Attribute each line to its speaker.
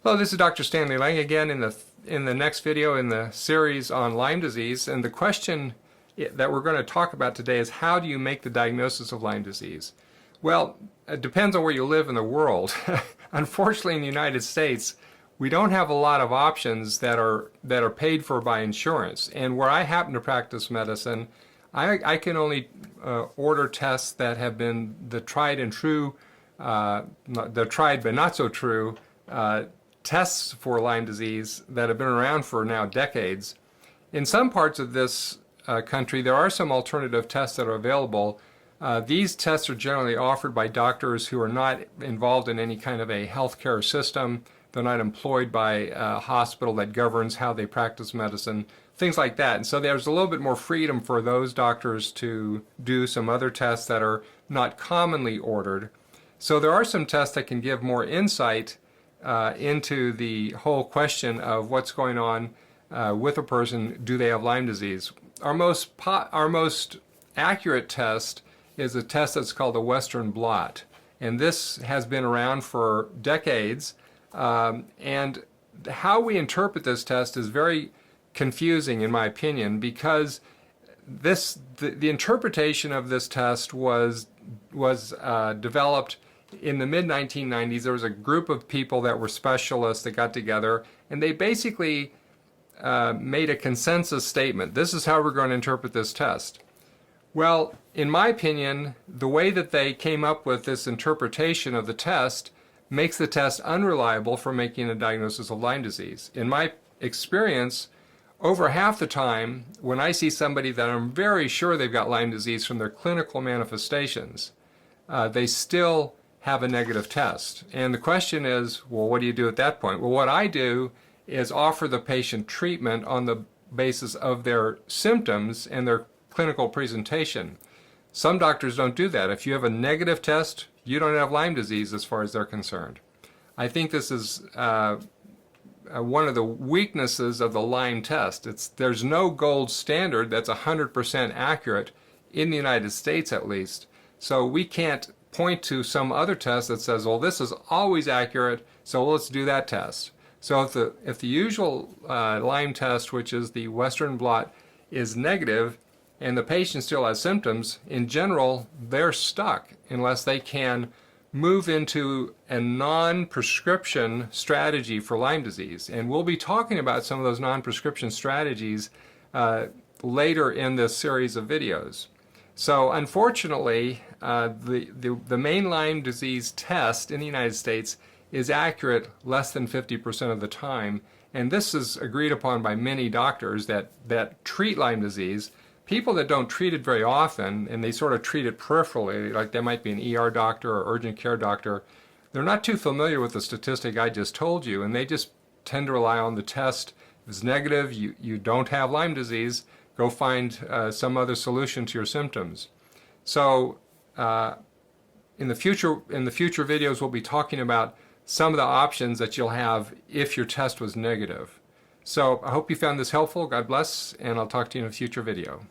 Speaker 1: Hello, this is Dr. Stanley Lang again in the next video in the series on Lyme disease. And the question that we're going to talk about today is, how do you make the diagnosis of Lyme disease? Well, it depends on where you live in the world. Unfortunately, in the United States, we don't have a lot of options that are paid for by insurance. And where I happen to practice medicine, I can only order tests that have been the tried and true, the tried but not so true tests for Lyme disease that have been around for now decades. In some parts of this country, there are some alternative tests that are available. These tests are generally offered by doctors who are not involved in any kind of a healthcare system. They're not employed by a hospital that governs how they practice medicine, things like that. And so there's a little bit more freedom for those doctors to do some other tests that are not commonly ordered. So there are some tests that can give more insight into the whole question of what's going on with a person. Do they have Lyme disease? Our most accurate test is a test that's called the Western blot, and this has been around for decades. And how we interpret this test is very confusing, in my opinion, because the interpretation of this test was developed in the mid-1990s. There was a group of people that were specialists that got together, and they basically made a consensus statement. This is how we're going to interpret this test. Well, in my opinion, the way that they came up with this interpretation of the test makes the test unreliable for making a diagnosis of Lyme disease. In my experience, over half the time, when I see somebody that I'm very sure they've got Lyme disease from their clinical manifestations, they still have a negative test. And the question is, well, what do you do at that point? Well, what I do is offer the patient treatment on the basis of their symptoms and their clinical presentation. Some doctors don't do that. If you have a negative test, you don't have Lyme disease as far as they're concerned. I think this is one of the weaknesses of the Lyme test. There's no gold standard that's 100% accurate in the United States, at least. So we can't point to some other test that says, well, this is always accurate, so let's do that test. So if the usual Lyme test, which is the Western blot, is negative and the patient still has symptoms, in general, they're stuck unless they can move into a non-prescription strategy for Lyme disease. And we'll be talking about some of those non-prescription strategies later in this series of videos. So unfortunately, the main Lyme disease test in the United States is accurate less than 50% of the time. And this is agreed upon by many doctors that treat Lyme disease. People that don't treat it very often, and they sort of treat it peripherally, like they might be an ER doctor or urgent care doctor, they're not too familiar with the statistic I just told you, and they just tend to rely on the test. If it's negative, you don't have Lyme disease, go find some other solution to your symptoms. So in the future videos, we'll be talking about some of the options that you'll have if your test was negative. So I hope you found this helpful. God bless, and I'll talk to you in a future video.